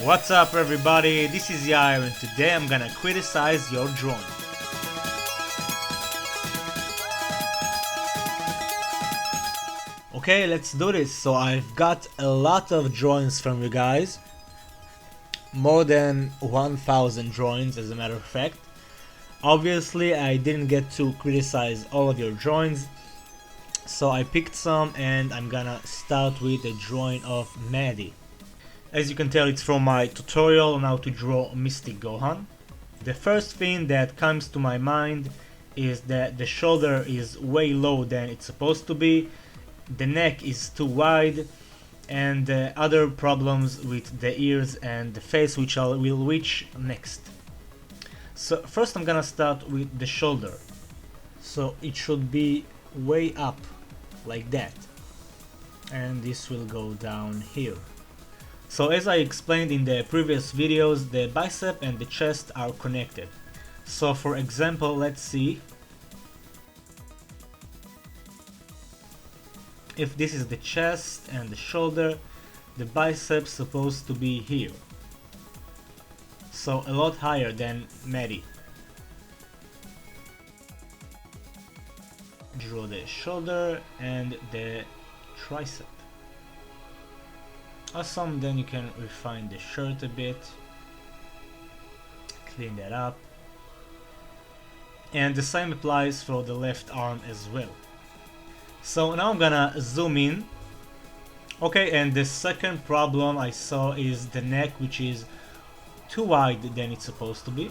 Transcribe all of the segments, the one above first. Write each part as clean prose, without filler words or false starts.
What's up everybody, this is Yair and today I'm gonna criticize your drawing. Okay, let's do this. So I've got a lot of drawings from you guys. More than 1000 drawings as a matter of fact. Obviously I didn't get to criticize all of your drawings. So I picked some and I'm gonna start with a drawing of Maddie. As you can tell, it's from my tutorial on how to draw Mystic Gohan. The first thing that comes to my mind is that the shoulder is way low than it's supposed to be, the neck is too wide, and other problems with the ears and the face, which I will reach next. So first I'm gonna start with the shoulder. So it should be way up like that, and this will go down here. So as I explained in the previous videos, the bicep and the chest are connected. So for example, let's see if this is the chest and the shoulder, the biceps supposed to be here. So a lot higher than Maddie. Draw the shoulder and the tricep. Awesome, then you can refine the shirt a bit, clean that up, and the same applies for the left arm as well. So now I'm gonna zoom in. Okay, and the second problem I saw is the neck, which is too wide than it's supposed to be.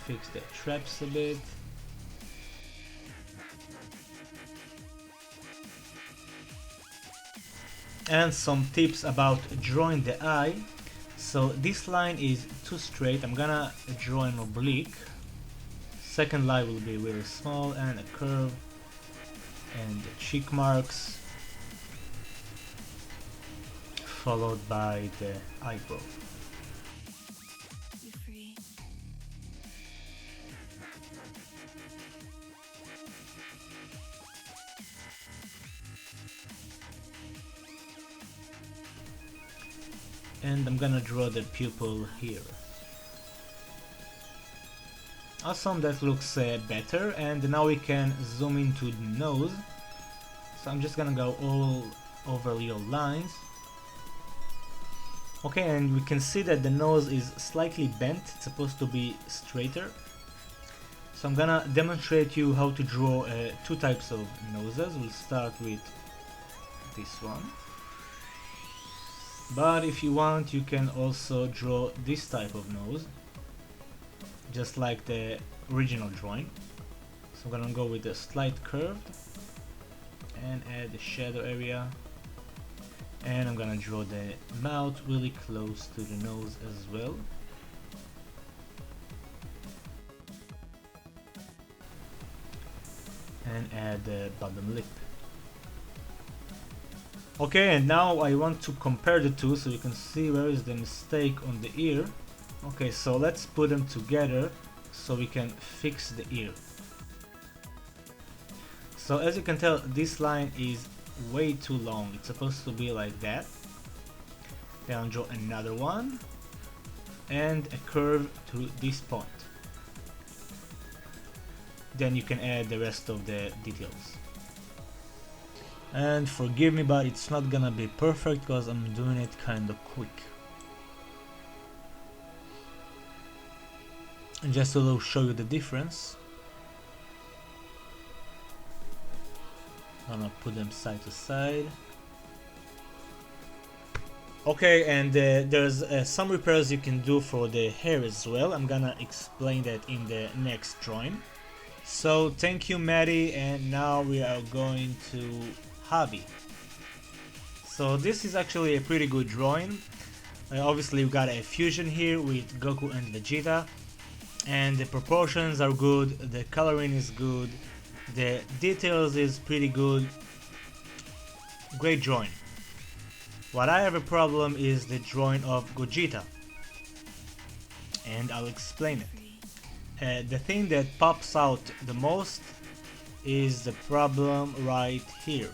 Fix the traps a bit. And some tips about drawing the eye. So this line is too straight, I'm gonna draw an oblique. Second line will be very small, and a curve, and the cheek marks, followed by the eyebrow. And I'm gonna draw the pupil here. Awesome, that looks better, and now we can zoom into the nose. So I'm just gonna go all over your lines. Okay, and we can see that the nose is slightly bent, it's supposed to be straighter. So I'm gonna demonstrate you how to draw two types of noses. We'll start with this one. But if you want, you can also draw this type of nose, just like the original drawing. So I'm gonna go with a slight curve and add the shadow area, and I'm gonna draw the mouth really close to the nose as well. And add the bottom lip. Okay, and now I want to compare the two so you can see where is the mistake on the ear. Okay, so let's put them together so we can fix the ear. So as you can tell, this line is way too long, it's supposed to be like that. Then I'll draw another one and a curve to this point. Then you can add the rest of the details. And forgive me, but it's not gonna be perfect because I'm doing it kind of quick. And just to show you the difference, I'm gonna put them side to side. Okay, and there's some repairs you can do for the hair as well. I'm gonna explain that in the next drawing. So thank you, Maddie, and now we are going to Hobby. So this is actually a pretty good drawing. Obviously we got a fusion here with Goku and Vegeta, and the proportions are good, the coloring is good, the details is pretty good. Great drawing. What I have a problem is the drawing of Gogeta, and I'll explain it. The thing that pops out the most is the problem right here.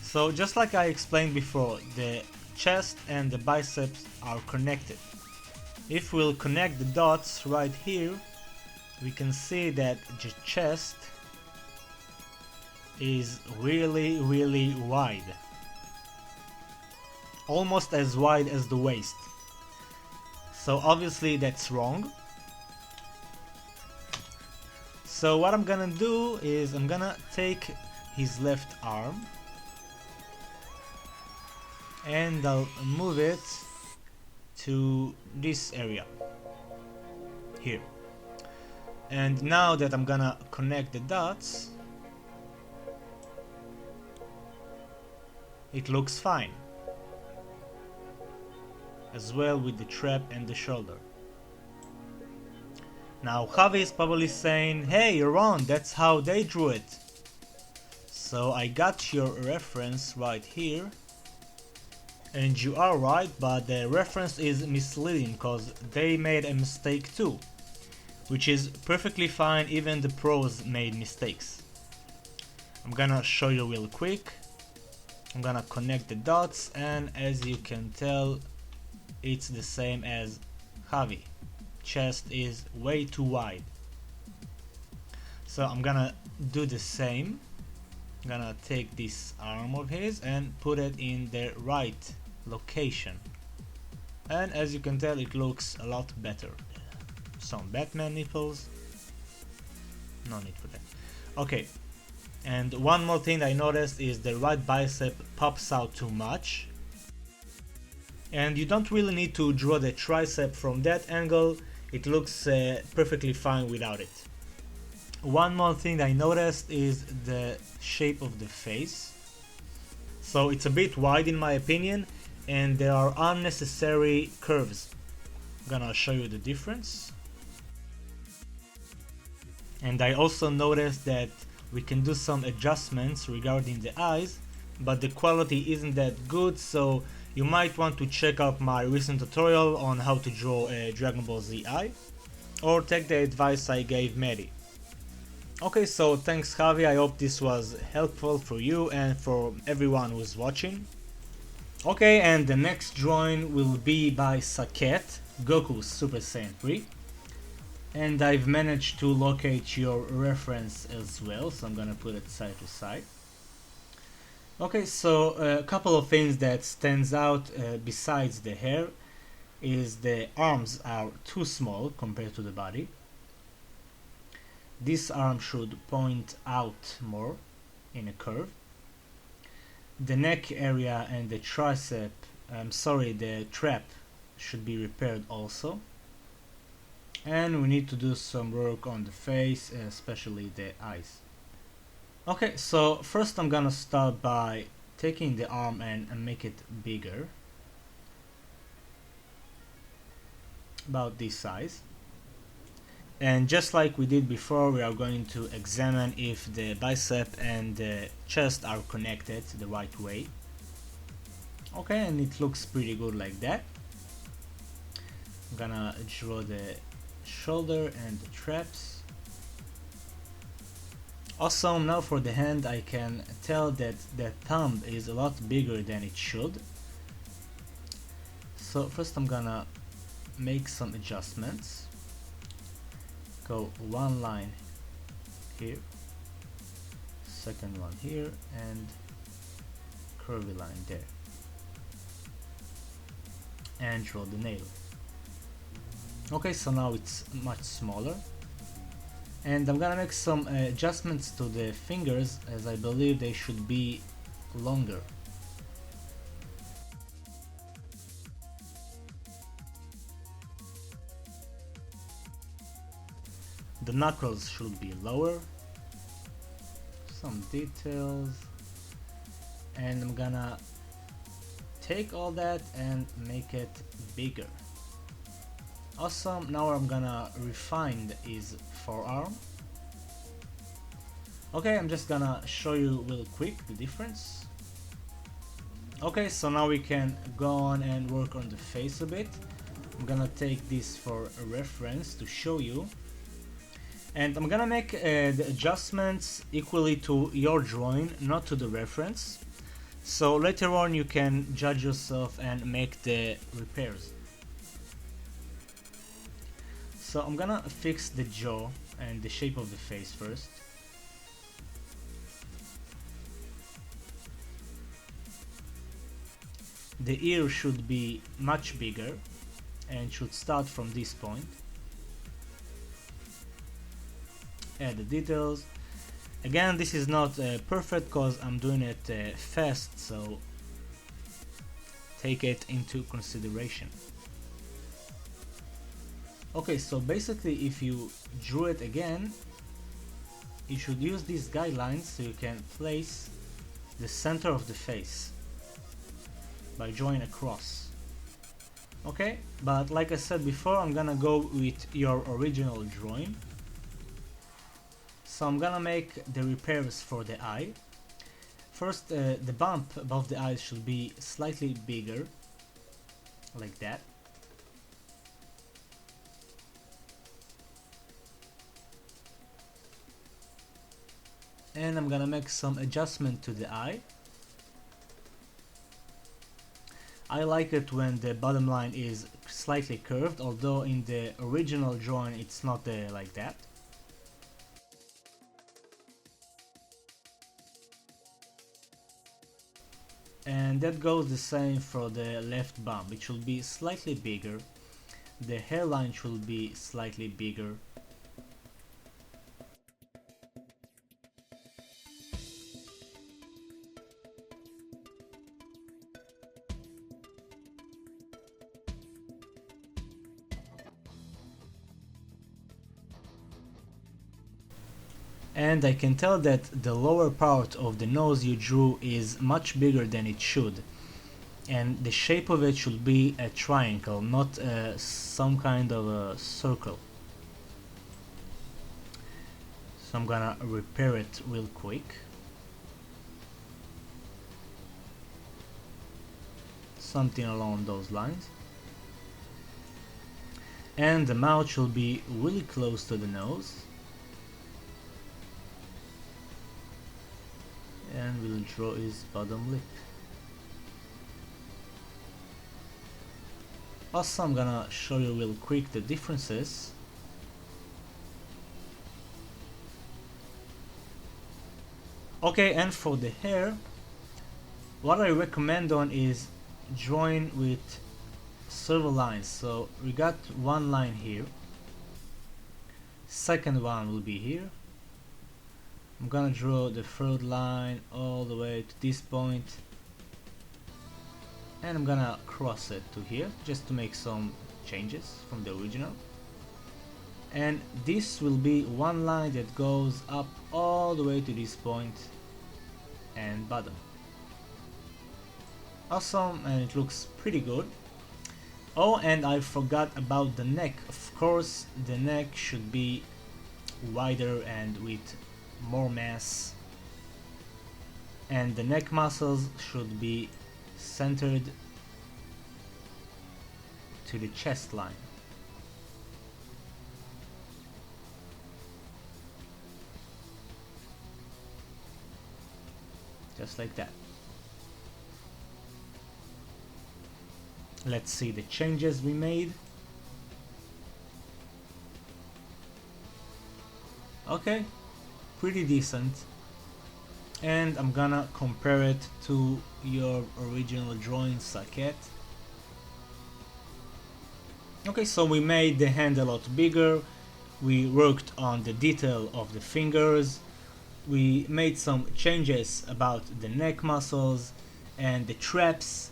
So just like I explained before, the chest and the biceps are connected. If we'll connect the dots right here, we can see that the chest is really wide. Almost as wide as the waist. So obviously that's wrong. So what I'm gonna do is I'm gonna take his left arm and I'll move it to this area here. And now that I'm gonna connect the dots, it looks fine, as well with the trap and the shoulder. Now Javi is probably saying, hey, you're wrong, that's how they drew it. So I got your reference right here, and you are right, but the reference is misleading because they made a mistake too, which is perfectly fine. Even the pros made mistakes. I'm gonna show you real quick. I'm gonna connect the dots, and as you can tell, it's the same as Javi. Chest is way too wide. So I'm gonna do the same. I'm gonna take this arm of his and put it in the right location. And as you can tell, it looks a lot better. Some Batman nipples. No need for that. Okay. And one more thing I noticed is the right bicep pops out too much. And you don't really need to draw the tricep from that angle. It looks perfectly fine without it. One more thing I noticed is the shape of the face. So it's a bit wide in my opinion, and there are unnecessary curves. I'm gonna show you the difference. And I also noticed that we can do some adjustments regarding the eyes, but the quality isn't that good, so you might want to check out my recent tutorial on how to draw a Dragon Ball Z eye, or take the advice I gave Mehdi. Okay, so thanks Javi, I hope this was helpful for you and for everyone who's watching. Okay, and the next drawing will be by Saket, Goku Super Saiyan 3. And I've managed to locate your reference as well, so I'm gonna put it side to side. Okay, so a couple of things that stands out besides the hair is the arms are too small compared to the body. This arm should point out more in a curve. The neck area and the tricep, the trap should be repaired also. And we need to do some work on the face, especially the eyes. Okay, so first I'm gonna start by taking the arm and make it bigger, about this size. And just like we did before, we are going to examine if the bicep and the chest are connected the right way. Okay, and it looks pretty good like that. I'm gonna draw the shoulder and the traps. Awesome. Now for the hand, I can tell that the thumb is a lot bigger than it should. So first I'm gonna make some adjustments. Go one line here, second one here, and curvy line there, and draw the nail. Okay, so now it's much smaller. And I'm gonna make some adjustments to the fingers, as I believe they should be longer. The knuckles should be lower. Some details. And I'm gonna take all that and make it bigger. Awesome. Now I'm gonna refine his forearm. Okay, I'm just gonna show you real quick the difference. Okay, so now we can go on and work on the face a bit. I'm gonna take this for a reference to show you. And I'm gonna make the adjustments equally to your drawing, not to the reference. So later on you can judge yourself and make the repairs. So I'm gonna fix the jaw and the shape of the face first. The ear should be much bigger and should start from this point. Add the details. Again, this is not perfect because I'm doing it fast, so take it into consideration. Okay, so basically if you drew it again, you should use these guidelines so you can place the center of the face by drawing across. Okay, but like I said before, I'm gonna go with your original drawing. So I'm gonna make the repairs for the eye. First, the bump above the eyes should be slightly bigger, like that. And I'm gonna make some adjustment to the eye. I like it when the bottom line is slightly curved, although in the original drawing it's not like that. And that goes the same for the left bump. It should be slightly bigger. The hairline should be slightly bigger. And I can tell that the lower part of the nose you drew is much bigger than it should, and the shape of it should be a triangle, not some kind of a circle. So I'm gonna repair it real quick. Something along those lines. And the mouth should be really close to the nose. And we'll draw his bottom lip. Also, I'm gonna show you real quick the differences. Okay, and for the hair, what I recommend on is drawing with several lines. So we got one line here, second one will be here. I'm gonna draw the third line all the way to this point, and I'm gonna cross it to here just to make some changes from the original. And this will be one line that goes up all the way to this point and bottom. Awesome, and it looks pretty good. Oh, and I forgot about the neck. Of course, the neck should be wider and with more mass, and the neck muscles should be centered to the chest line. Just like that. Let's see the changes we made. Okay, pretty decent. And I'm gonna compare it to your original drawing, Saket. Okay, so we made the hand a lot bigger. We worked on the detail of the fingers. We made some changes about the neck muscles and the traps,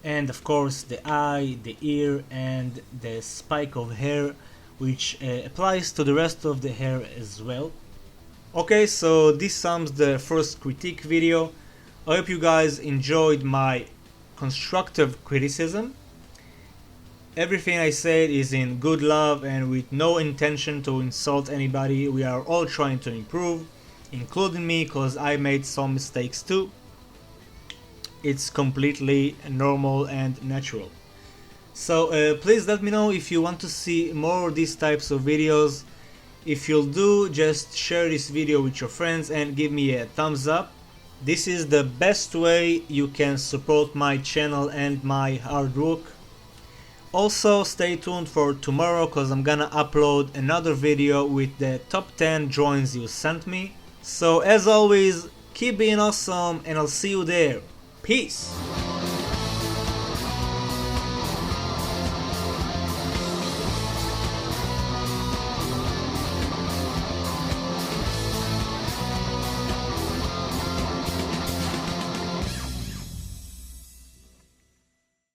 and of course the eye, the ear, and the spike of hair, which applies to the rest of the hair as well. Okay, so this sums the first critique video. I hope you guys enjoyed my constructive criticism. Everything I said is in good love and with no intention to insult anybody. We are all trying to improve, including me, because I made some mistakes too. It's completely normal and natural. So please let me know if you want to see more of these types of videos. If you'll do, just share this video with your friends and give me a thumbs up. This is the best way you can support my channel and my hard work. Also stay tuned for tomorrow cause I'm gonna upload another video with the top 10 drawings you sent me. So as always, keep being awesome and I'll see you there. Peace!